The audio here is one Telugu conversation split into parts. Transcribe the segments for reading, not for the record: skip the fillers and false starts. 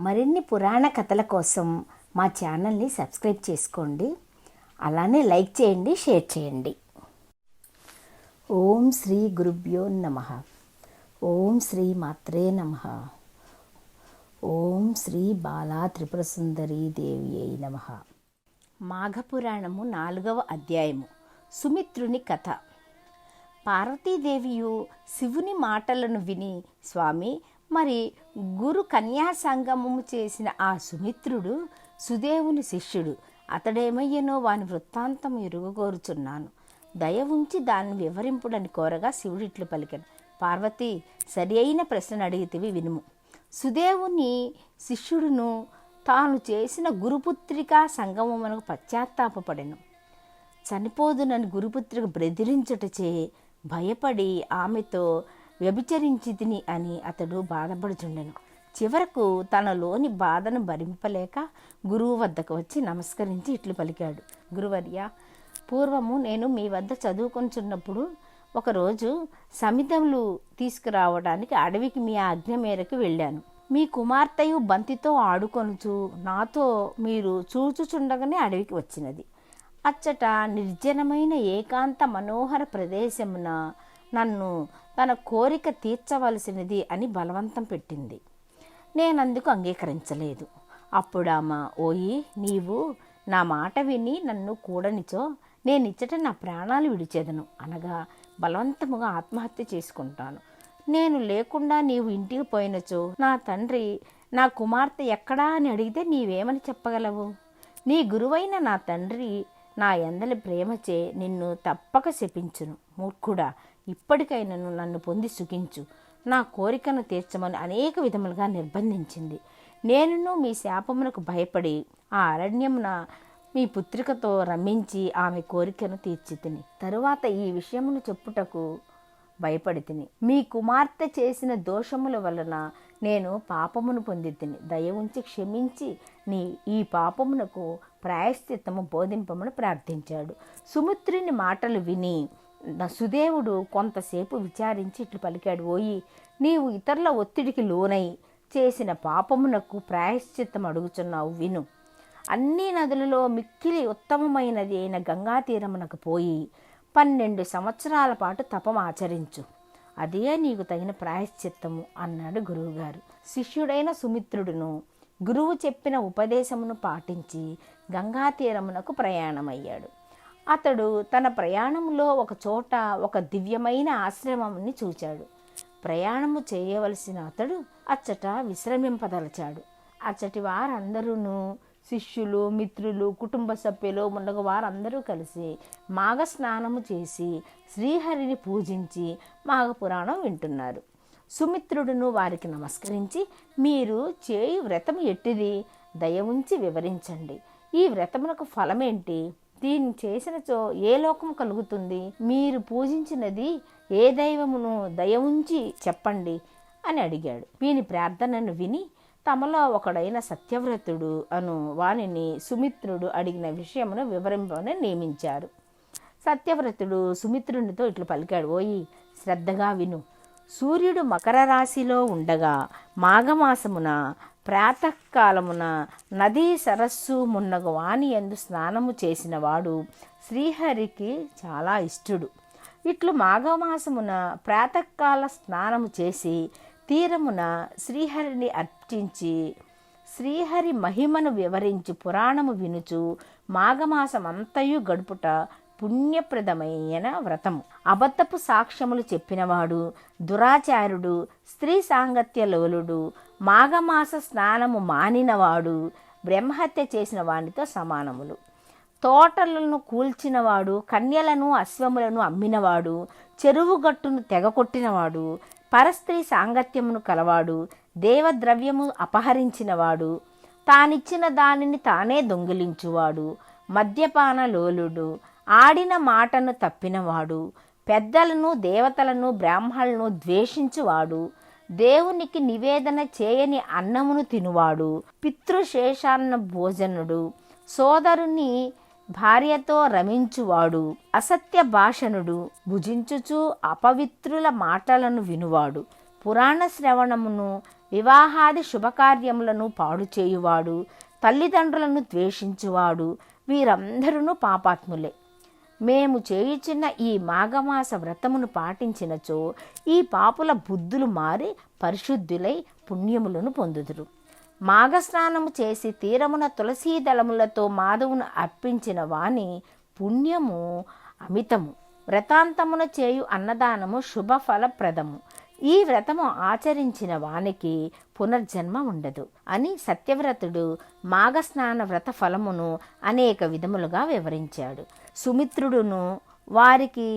మరిన్ని పురాణ కథల కోసం మా ఛానల్ని సబ్స్క్రైబ్ చేసుకోండి. అలానే లైక్ చేయండి, షేర్ చేయండి. ఓం శ్రీ గురుభ్యో నమః. ఓం శ్రీ మాత్రే నమః. ఓం శ్రీ బాలా త్రిపుర సుందరీ దేవి అయి నమః. మాఘపురాణము 4వ అధ్యాయము. సుమిత్రుని కథ. పార్వతీదేవియు శివుని మాటలను విని, స్వామి, మరి గురు కన్యా సంగమము చేసిన ఆ సుమిత్రుడు సుదేవుని శిష్యుడు. అతడేమయ్యనో వాని వృత్తాంతం ఎరుగగోరుచున్నాను. దయ ఉంచి దాన్ని వివరింపుడని కోరగా శివుడిట్లు పలికాడు. పార్వతి, సరి అయిన ప్రశ్న అడిగితివి, వినుము. సుదేవుని శిష్యుడును తాను చేసిన గురుపుత్రికా సంగమమునకు పశ్చాత్తాపపడెను. చనిపోదునని గురుపుత్రిక బెదిరించుటచే భయపడి ఆమెతో వ్యభిచరించితిని అని అతడు బాధపడుచుండెను. చివరకు తనలోని బాధను భరింపలేక గురువు వద్దకు వచ్చి నమస్కరించి ఇట్లు పలికాడు. గురువర్య, పూర్వము నేను మీ వద్ద చదువుకొంచున్నప్పుడు ఒకరోజు సమిధములు తీసుకురావడానికి అడవికి మీ ఆజ్ఞ మేరకు వెళ్ళాను. మీ కుమార్తెయు బంతితో ఆడుకొనుచు నాతో మీరు చూచుచుండగానే అడవికి వచ్చినది. అచ్చట నిర్జనమైన ఏకాంత మనోహర ప్రదేశమున నన్ను తన కోరిక తీర్చవలసినది అని బలవంతం పెట్టింది. నేనందుకు అంగీకరించలేదు. అప్పుడామా, ఓయి, నీవు నా మాట విని నన్ను కూడనిచో నేనిచ్చట నా ప్రాణాలు విడిచేదను, అనగా బలవంతముగా ఆత్మహత్య చేసుకుంటాను. నేను లేకుండా నీవు ఇంటికి పోయినచో నా తండ్రి నా కుమార్తె ఎక్కడా అని అడిగితే నీవేమని చెప్పగలవు? నీ గురువైన నా తండ్రి నా యందలి ప్రేమచే నిన్ను తప్పక శపించును. మూర్ఖుడా, ఇప్పటికైనను నన్ను పొంది సుఖించు, నా కోరికను తీర్చమని అనేక విధములుగా నిర్బంధించింది. నేనును మీ శాపమునకు భయపడి ఆ అరణ్యమున మీ పుత్రికతో రమ్మించి ఆమె కోరికను తీర్చితిని. తరువాత ఈ విషయమును చెప్పుటకు భయపడితిని. మీ కుమార్తె చేసిన దోషముల వలన నేను పాపమును పొందితిని. దయ ఉంచి క్షమించి ఈ పాపమునకు ప్రాయశ్చిత్తము బోధింపమని ప్రార్థించాడు. సుమిత్రుని మాటలు విని సుదేవుడు కొంతసేపు విచారించి ఇట్లు పలికాడు. ఓయి, నీవు ఇతరుల ఒత్తిడికి లోనై చేసిన పాపమునకు ప్రాయశ్చిత్తం అడుగుచున్నావు, విను. అన్ని నదులలో మిక్కిలి ఉత్తమమైనది అయిన గంగా తీరమునకు పోయి 12 సంవత్సరాల పాటు తపం ఆచరించు, అదే నీకు తగిన ప్రాయశ్చిత్తము అన్నాడు గురువుగారు. శిష్యుడైన సుమిత్రుడును గురువు చెప్పిన ఉపదేశమును పాటించి గంగా తీరమునకు ప్రయాణమయ్యాడు. అతడు తన ప్రయాణంలో ఒక చోట ఒక దివ్యమైన ఆశ్రమాన్ని చూచాడు. ప్రయాణము చేయవలసిన అతడు అచ్చట విశ్రమింపదలచాడు. అచ్చటి వారందరూను శిష్యులు, మిత్రులు, కుటుంబ సభ్యులు మున్నగు వారందరూ కలిసి మాఘ స్నానము చేసి శ్రీహరిని పూజించి మాఘపురాణం వింటున్నారు. సుమిత్రుడును వారికి నమస్కరించి, మీరు చేయు వ్రతం ఎట్టిది? దయ ఉంచి వివరించండి. ఈ వ్రతమునకు ఫలమేంటి? దీన్ని చేసినచో ఏ లోకము కలుగుతుంది? మీరు పూజించినది ఏ దైవమును దయ ఉంచి చెప్పండి అని అడిగాడు. వీని ప్రార్థనను విని తమలో ఒకడైన సత్యవ్రతుడు అను వానిని సుమిత్రుడు అడిగిన విషయమును వివరింపని నియమించారు. సత్యవ్రతుడు సుమిత్రునితో ఇట్లు పలికాడు. ఓయి, శ్రద్ధగా విను. సూర్యుడు మకర రాశిలో ఉండగా మాఘమాసమున ప్రాతకాలమున నదీ సరస్సు మున్నగు వాని యందు స్నానము చేసిన వాడు శ్రీహరికి చాలా ఇష్టుడు. ఇట్లు మాఘమాసమున ప్రాతకాల స్నానము చేసి తీరమున శ్రీహరిని అర్చించి శ్రీహరి మహిమను వివరించి పురాణము వినుచు మాఘమాసమంతయు గడుపుట పుణ్యప్రదమైన వ్రతము. అబద్ధపు సాక్ష్యములు చెప్పినవాడు, దురాచారుడు, స్త్రీ సాంగత్య లోలుడు, మాఘమాస స్నానము మానినవాడు బ్రహ్మహత్య చేసిన వానితో సమానములు. తోటలను కూల్చినవాడు, కన్యలను అశ్వములను అమ్మినవాడు, చెరువు గట్టును తెగకొట్టినవాడు, పరస్త్రీ సాంగత్యమును కలవాడు, దేవద్రవ్యము అపహరించినవాడు, తానిచ్చిన దానిని తానే దొంగిలించువాడు, మద్యపాన లోలుడు, ఆడిన మాటను తప్పినవాడు, పెద్దలను, దేవతలను, బ్రాహ్మణులను ద్వేషించువాడు, దేవునికి నివేదన చేయని అన్నమును తినువాడు, పితృశేషాన్న భోజనుడు, సోదరుని భార్యతో రమించువాడు, అసత్య భాషణుడు, భుజించుచు అపవిత్రుల మాటలను వినువాడు, పురాణ శ్రవణమును వివాహాది శుభకార్యములను పాడు చేయువాడు, తల్లిదండ్రులను ద్వేషించువాడు, వీరందరూ పాపాత్ములే. మేము చేయుచున్న ఈ మాఘమాస వ్రతమును పాటించినచో ఈ పాపుల బుద్ధులు మారి పరిశుద్ధులై పుణ్యములను పొందుదురు. మాఘస్నానము చేసి తీరమున తులసీ దళములతో మాధవును అర్పించిన వాని పుణ్యము అమితము. వ్రతాంతమున చేయు అన్నదానము శుభఫలప్రదము. ఈ వ్రతము ఆచరించిన వానికి పునర్జన్మ ఉండదు అని సత్యవ్రతుడు మాఘస్నాన వ్రత ఫలమును అనేక విధములుగా వివరించాడు. సుమిత్రుడును వారికి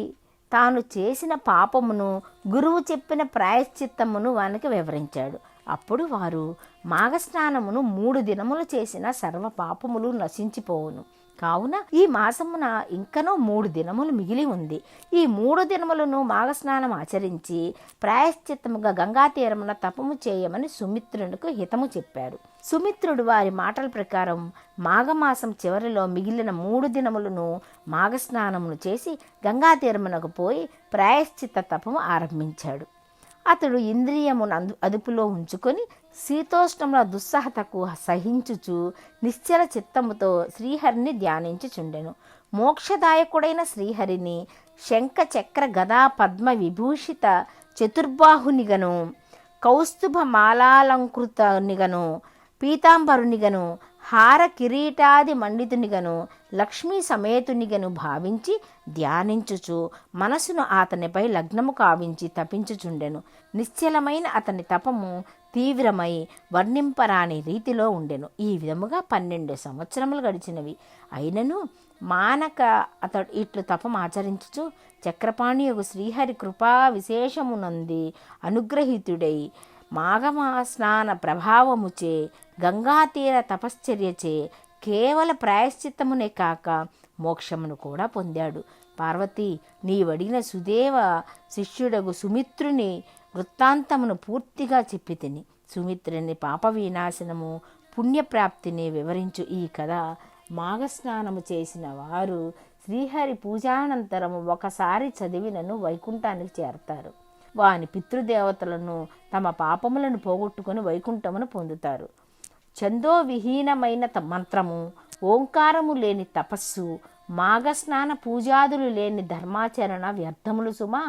తాను చేసిన పాపమును, గురువు చెప్పిన ప్రాయశ్చిత్తమును వానికి వివరించాడు. అప్పుడు వారు మాఘస్నానమును 3 దినములు చేసిన సర్వ పాపములు నశించిపోవును. కావున ఈ మాసమున ఇంకనూ 3 దినములు మిగిలి ఉంది. ఈ 3 దినములను మాఘస్నానం ఆచరించి ప్రాయశ్చిత్తముగా గంగా తీరమున తపము చేయమని సుమిత్రునికి హితము చెప్పారు. సుమిత్రుడు వారి మాటల ప్రకారం మాఘమాసం చివరిలో మిగిలిన 3 దినములను మాఘస్నానమును చేసి గంగా తీరమునకు పోయి ప్రాయశ్చిత్త తపము ఆరంభించాడు. అతడు ఇంద్రియమును అదుపులో ఉంచుకొని శీతోష్ణముల దుస్సహతకు సహించుచు నిశ్చల చిత్తముతో శ్రీహరిని ధ్యానించుచుండెను. మోక్షదాయకుడైన శ్రీహరిని శంఖ చక్ర గదా పద్మ విభూషిత చతుర్బాహునిగను, కౌస్తుభ మాలాలంకృతనిగను, పీతాంబరునిగను, హార కిరీటాది మండితునిగను, లక్ష్మీ సమేతునిగను భావించి ధ్యానించుచు మనసును అతనిపై లగ్నము కావించి తపించుచుండెను. నిశ్చలమైన అతని తపము తీవ్రమై వర్ణింపరాని రీతిలో ఉండెను. ఈ విధముగా 12 సంవత్సరములు గడిచినవి. అయినను మానక అతడు ఇట్లు తపం ఆచరించుచు చక్రపాణియగు శ్రీహరి కృపా విశేషమునంది అనుగ్రహితుడై మాఘమాస్నాన ప్రభావముచే గంగాతీర తపశ్చర్యచే కేవల ప్రాయశ్చిత్తమునే కాక మోక్షమును కూడా పొందాడు. పార్వతి, నీవడిగిన సుదేవ శిష్యుడగు సుమిత్రుని వృత్తాంతమును పూర్తిగా చెప్పి తిని సుమిత్రుని పాప వినాశనము పుణ్యప్రాప్తిని వివరించు ఈ కథ మాఘస్నానము చేసిన వారు శ్రీహరి పూజానంతరము ఒకసారి చదివినను వైకుంఠానికి చేరతారు. వాని పితృదేవతలను తమ పాపములను పోగొట్టుకుని వైకుంఠమును పొందుతారు. ఛందోవిహీనమైన మంత్రము, ఓంకారము లేని తపస్సు, మాఘస్నాన పూజాదులు లేని ధర్మాచరణ వ్యర్థములు సుమా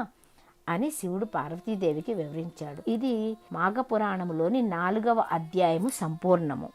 అని శివుడు పార్వతీదేవికి వివరించాడు. ఇది మాఘపురాణములోని 4వ అధ్యాయము సంపూర్ణము.